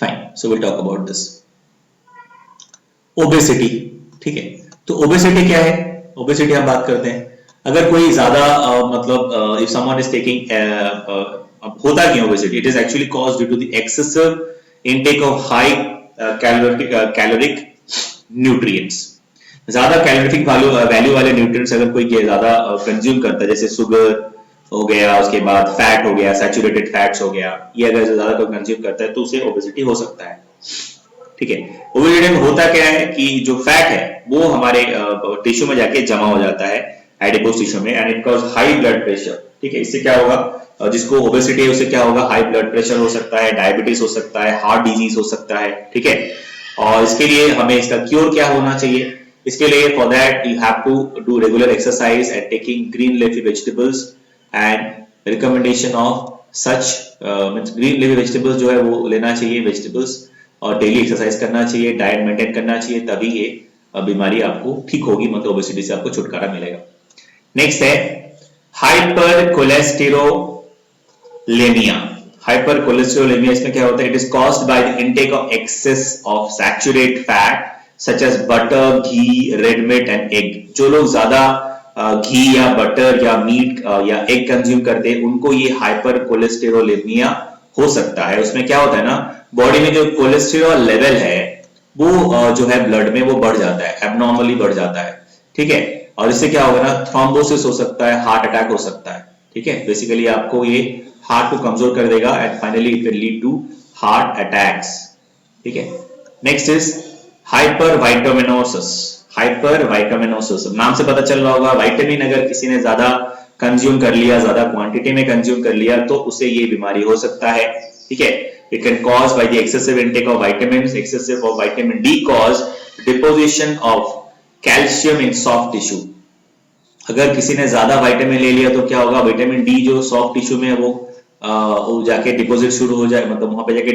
fine, so will talk about this obesity. ठीक है, तो ओबेसिटी क्या है? ओबेसिटी हम बात करते हैं अगर कोई ज्यादा मतलब इफ समवन इज टेकिंग, होता क्यों obesity? It is actually caused due to the excessive intake of high caloric nutrients. ज्यादा कैलोरिफिक वैल्यू वाले न्यूट्रिएंट्स अगर कोई ज्यादा कंज्यूम करता है, जैसे शुगर हो गया, उसके बाद फैट हो गया, सैचुरेटेड फैट्स हो गया, ये अगर ज्यादा कोई कंज्यूम करता है तो उसे ओबेसिटी हो सकता है. ठीक है, ओबेसिटी में होता क्या है कि जो फैट है वो हमारे टिश्यू में जाके जमा हो जाता है, एडिपोज टिश्यू में, and it cause high blood pressure. ठीक है, इससे क्या होगा? जिसको ओबेसिटी है उसे क्या होगा? हाई ब्लड प्रेशर हो सकता है, डायबिटीज हो सकता है, हार्ट डिजीज हो सकता है. ठीक है, और इसके लिए हमें इसका क्योर क्या होना चाहिए? इसके लिए for that you have to do regular exercise and taking green leafy vegetables, and recommendation of such means green leafy vegetables जो है वो लेना चाहिए, वेजिटेबल्स, और डेली एक्सरसाइज करना चाहिए, डाइट मेंटेन करना चाहिए, तभी ये बीमारी आपको ठीक होगी, मतलब ओबेसिटी से आपको छुटकारा मिलेगा. नेक्स्ट है हाइपर कोलेस्टेरोलेमिया. हाइपर कोलेस्टेरोलेमिया, इसमें क्या होता है? It is caused by the intake of excess of saturated fat such as butter, ghee, red meat and egg. जो लोग ज्यादा घी या बटर या मीट या एग कंज्यूम करते हैं उनको ये हाइपर कोलेस्टेरोलेमिया हो सकता है. उसमें क्या होता है ना, बॉडी में जो कोलेस्टेरॉल लेवल है वो जो है ब्लड में वो बढ़ जाता है, एबनॉर्मली बढ़ जाता है. ठीक है, और इससे क्या होगा ना, थ्रोम्बोसिस हो सकता है, हार्ट अटैक हो सकता है. ठीक है, बेसिकली आपको ये हार्ट को कमजोर कर देगा, and finally it will lead to heart attacks. ठीक है, next is hypervitaminosis. Hypervitaminosis, नाम से पता चल रहा होगा, विटामिन अगर किसी ने ज्यादा कंज्यूम कर लिया, ज्यादा क्वांटिटी में कंज्यूम कर लिया, तो उसे ये बीमारी हो सकता है. ठीक है, it can cause by the excessive intake of vitamins. Excessive of vitamin D cause deposition of calcium in soft tissue. अगर किसी ने ज्यादा विटामिन ले लिया तो क्या होगा? विटामिन डी जो सॉफ्ट टिश्यू में है वो जाके डिपोजिट शुरू हो जाए, मतलब वहां पे जाके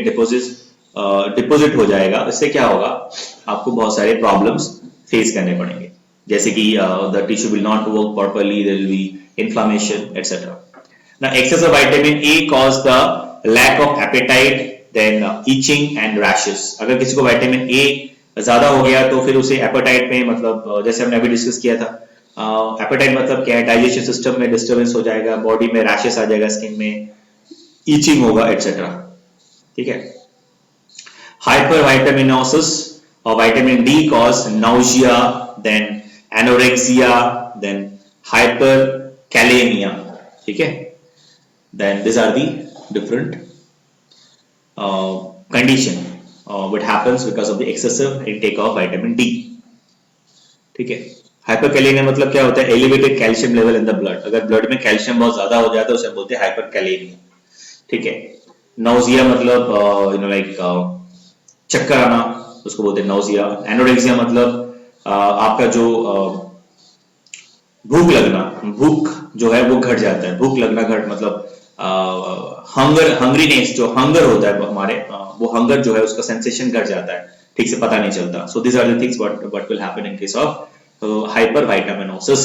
डिपोजिट हो जाएगा. इससे क्या होगा? आपको बहुत सारे प्रॉब्लम्स फेस करने पड़ेंगे, जैसे कि the tissue will not work properly, there will be inflammation etcetera. Now excess of vitamin A cause the lack of appetite, then itching and rashes. अगर किसी को विटामिन A ज्यादा हो गया तो फिर उसे एपेटाइट में, मतलब जैसे हमने अभी डिस्कस किया था, एपेटाइट मतलब क्या है? डाइजेशन सिस्टम में डिस्टर्बेंस हो जाएगा, बॉडी में रैशेस आ जाएगा, स्किन में इचिंग होगा एटसेट्रा. ठीक है, हाइपर वाइटामिनोसिस और vitamin D cause nausea, then anorexia, then hyperkalaemia. ठीक है, then these are the different condition what happens because of the excessive intake of vitamin D. ठीक है, हाइपरकैलेमिया मतलब क्या होता है? Elevated calcium level in the blood. अगर blood में कैल्शियम बहुत ज्यादा हो जाता है उसे बोलते हैं हाइपरकैलेमिया. ठीक है, नाउजिया मतलब चक्कर आना, उसको बोलते हैं नाउजिया। एनोरेक्सिया मतलब आपका जो भूख लगना, भूख जो है वो घट जाता है, भूख लगना घट मतलब हंगरीनेस, जो हंगर होता है हमारे वो हंगर जो है उसका सेंसेशन घट जाता है, ठीक से पता नहीं चलता। So this are the things what will happen in case of hypervitaminosis,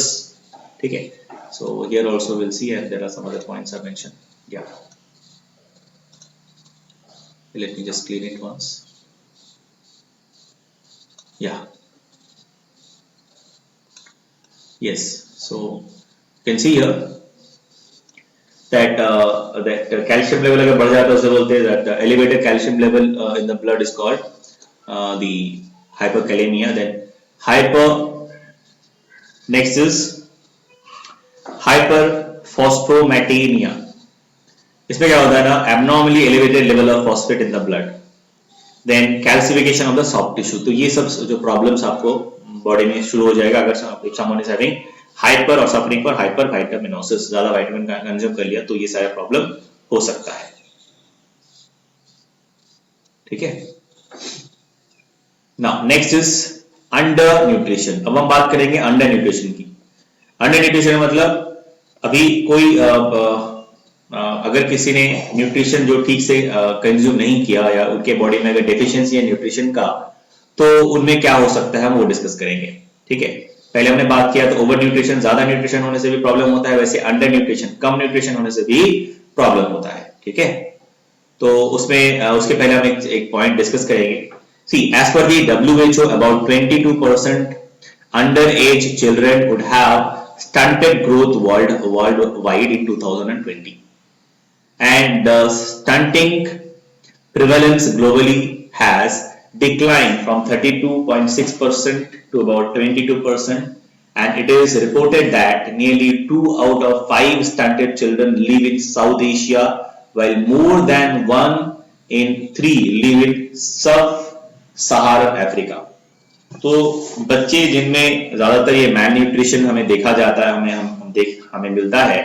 ठीक है। So here also will see and there are some other points I mention, या let me just clean it once, yeah, yes. So you can see here that calcium level अगर बढ़ जाता है उसे बोलते हैं that elevated calcium level in the blood is called the hyperkalemia. Then hyper, next is hyperphosphatemia. इसमें क्या होता है ना, abnormally elevated level of phosphate in the blood, then calcification of the soft tissue. तो ये सब जो प्रॉब्लम्स आपको बॉडी में शुरू हो जाएगा अगर someone is having हाइपर और सफरिंग फॉर हाइपर विटामिनोसिस, ज्यादा विटामिन का कंज्यूम कर लिया तो ये सारा प्रॉब्लम हो सकता है, ठीक है। Now next is under nutrition. अब हम बात करेंगे अंडर न्यूट्रिशन की। अंडर न्यूट्रिशन मतलब अभी कोई अगर किसी ने न्यूट्रिशन जो ठीक से कंज्यूम नहीं किया या उनके बॉडी में अगर डेफिशिएंसी है न्यूट्रिशन का, तो उनमें क्या हो सकता है हम वो डिस्कस करेंगे, ठीक है। पहले हमने बात किया तो ओवर न्यूट्रिशन, ज्यादा न्यूट्रिशन होने से भी प्रॉब्लम होता है, वैसे अंडर न्यूट्रिशन, कम न्यूट्रिशन होने से भी प्रॉब्लम होता है, ठीक है। तो उसमें उसके पहले हम एक पॉइंट डिस्कस करेंगे। See as per the WHO about 22% under age children would have stunted growth worldwide in 2020 and the stunting prevalence globally has declined from 32.6% to about 22%, and it is reported that nearly 2 out of 5 stunted children live in South Asia, while more than 1 in 3 live in sub-Saharan Africa. तो बच्चे जिनमें ज्यादातर ये मैल nutrition हमें देखा जाता है, हमें मिलता है,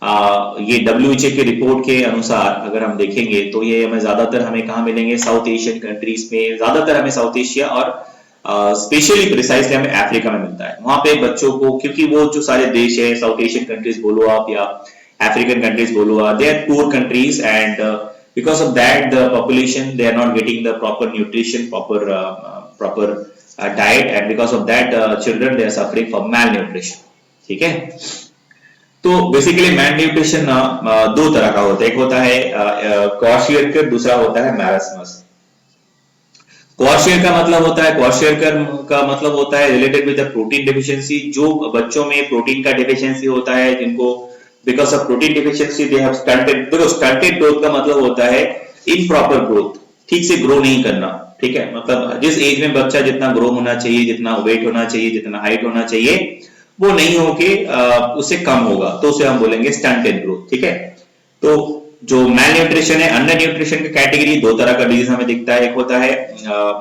ये WHO की रिपोर्ट के अनुसार अगर हम देखेंगे तो ये हमें ज्यादातर हमें कहाँ मिलेंगे, साउथ एशियन कंट्रीज में, ज्यादातर हमें साउथ एशिया और स्पेशली प्रिसाइसली हमें अफ्रीका में मिलता है। वहां पे बच्चों को, क्योंकि वो जो सारे देश है, साउथ एशियन कंट्रीज बोलो आप या अफ्रीकन कंट्रीज बोलो आप, they are poor countries and because of that the population they are not getting the proper nutrition, proper diet, and because of that children they are suffering from malnutrition, ठीक है। तो basically मैल nutrition दो तरह का होता है, एक होता है क्वार्शियरकर, दूसरा होता है मैरस्मस। क्वार्शियर का मतलब होता है, क्वार्शियरकर का मतलब होता है related with the protein deficiency. जो बच्चों में प्रोटीन का डेफिशिएंसी होता है, जिनको because of protein deficiency they have stunted, देखो स्टंटेड ग्रोथ का मतलब होता है इनप्रॉपर ग्रोथ, ठीक से ग्रो नहीं करना, ठीक है। मतलब जिस एज में बच्चा जितना ग्रो होना चाहिए, जितना वेट होना चाहिए, जितना हाइट होना चाहिए, वो नहीं होके उससे कम होगा, तो उसे हम बोलेंगे स्टंटेड ग्रोथ, ठीक है। तो जो मैल न्यूट्रिशन है, अंडर न्यूट्रिशन की कैटेगरी, दो तरह का डिजीज हमें दिखता है। एक होता है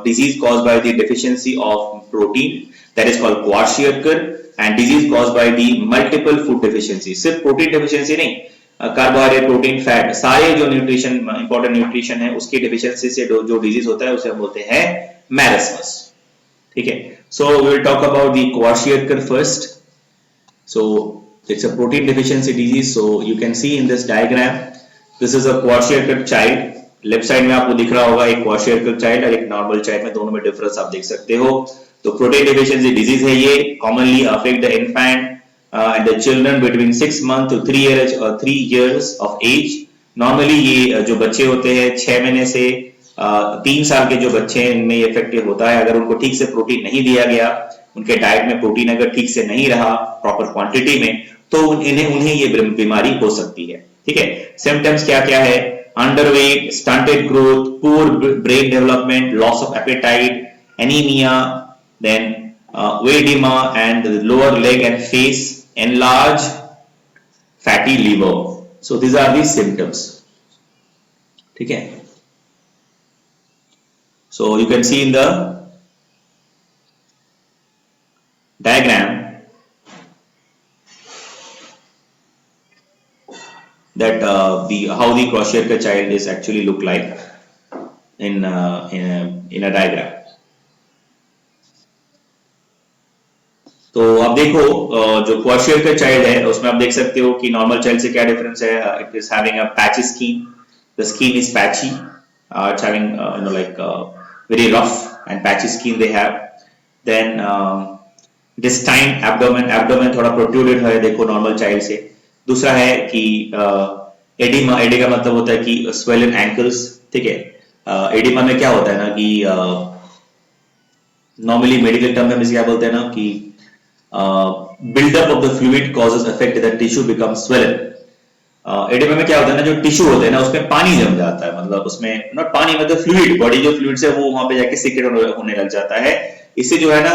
disease caused by the deficiency of protein, that is called kwashiorkor, and disease caused by the multiple food deficiency. सिर्फ प्रोटीन डेफिशिएंसी नहीं, कार्बोहाइड्रेट, प्रोटीन, फैट, सारे जो न्यूट्रिशन इंपॉर्टेंट न्यूट्रिशन है उसकी डेफिशिएंसी से जो डिजीज होता है उसे हम बोलते हैं मैरस्मस, ठीक है। So we will talk about the kwashiorkor first. So it's a protein deficiency disease. So you can see in this diagram, this is a kwashiorkor child. Left side में आपको दिख रहा होगा एक क्वार्शियरकर चाइल्ड और एक नॉर्मल चाइल्ड में, दोनों में डिफरेंस आप देख सकते हो। तो प्रोटीन डेफिशिएंसी डिजीज है ये, commonly affect the infant and the children between 6 months to 3 years of age. Normally ये जो बच्चे होते हैं 6 महीने से 3 साल के जो बच्चे हैं इनमें ये इफेक्टिव होता है। अगर उनको ठीक से प्रोटीन नहीं दिया गया, उनके डाइट में प्रोटीन अगर ठीक से नहीं रहा प्रॉपर क्वांटिटी में, तो उन्हें ये बीमारी हो सकती है, ठीक है। सिम्टम्स क्या क्या है, underweight, stunted growth, poor brain development, loss of appetite, anaemia, then oedema and lower leg and face, enlarge fatty liver. So these are the symptoms, ठीक है। So you can see in the diagram that how the Kwashiorkor child is actually look like. in a diagram. तो अब देखो जो क्वार्शियर का child है उसमें आप देख सकते हो कि नॉर्मल चाइल्ड से क्या डिफरेंस है. It is having a patchy skin. The skin is patchy. It's having like very rough and patchy skin they have. Then destine abdomen थोड़ा प्रोट्रूडेड है देखो नॉर्मल चाइल्ड से. दूसरा है कि एडिमा. एडिमा मतलब होता है कि स्वेलन एंकल्स. ठीक है. एडिमा में क्या होता है ना कि नॉर्मली मेडिकल टर्म में क्या बोलते हैं ना कि build up of the fluid causes affect the tissue become swollen. Oedema में क्या होता है ना जो टिश्यू होते हैं ना उसमें पानी जम जाता है. मतलब उसमें नॉट पानी मतलब फ्लूइड. बॉडी जो फ्लूइड है वो वहां पे जाके सीक्रेट होने लग जाता है. इससे जो है ना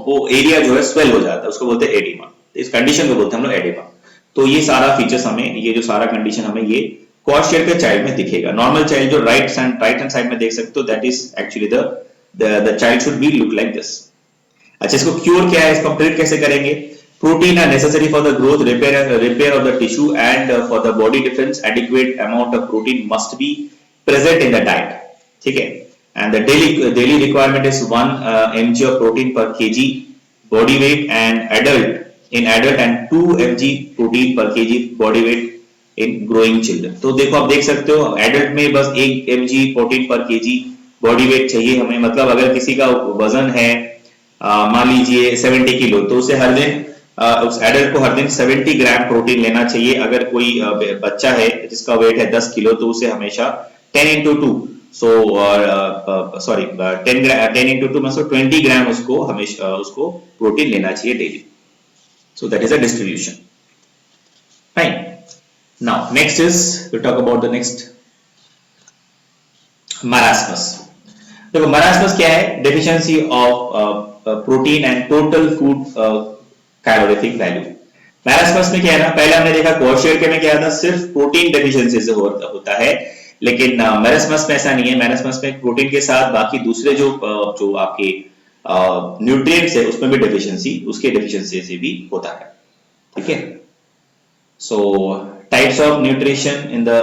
वो एरिया जो है स्वेल हो जाता है. उसको बोलते हैं एडिमा. इस कंडीशन को बोलते हैं हम लोग एडिमा. तो ये सारा फीचर्स हमें ये जो सारा कंडीशन हमें ये क्वार्शियर के चाइल्ड में दिखेगा. नॉर्मल चाइल्ड जो राइट हैंड साइड में देख सकते हो that is actually the child should be look like this. अच्छा इसको क्योर क्या है, इसको ट्रीट कैसे करेंगे. Protein are necessary for the growth repair of the tissue and for the body defence adequate amount of protein must be present in the diet. ठीक है. And the daily requirement is 1 mg of protein per kg body weight and adult and 2 mg protein per kg body weight in growing children. तो देखो आप देख सकते हो adult में बस 1 mg प्रोटीन पर केजी बॉडी वेट चाहिए हमें. मतलब अगर किसी का वजन है मान लीजिए 70 किलो तो उसे हर दिन उस एडल्ट को हर दिन 70 ग्राम प्रोटीन लेना चाहिए. अगर कोई बच्चा है जिसका वेट है 10 किलो तो उसे हमेशा 10 into 2 so 10 into 2 मतलब 20 ग्राम उसको हमेशा उसको प्रोटीन लेना चाहिए daily. So that is a distribution. Fine. Now next is we'll talk about the next marasmus. देखो marasmus क्या है. Deficiency of protein and total food calorific value. marasmus में क्या है ना पहले हमने देखा क्वार्शियर के में क्या था सिर्फ प्रोटीन डेफिशिएंसी से होता है. लेकिन मैरस्मस में ऐसा नहीं है. मैरस्मस में प्रोटीन के साथ बाकी दूसरे जो आपके न्यूट्रिएंट्स है उसमें भी डेफिशिएंसी उसके डेफिशिएंसी से भी होता है. ठीक है. सो types of nutrition in the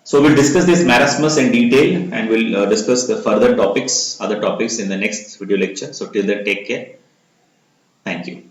so we'll discuss this marasmus in detail and we'll discuss the other topics in the next video lecture. So till then take care. Thank you.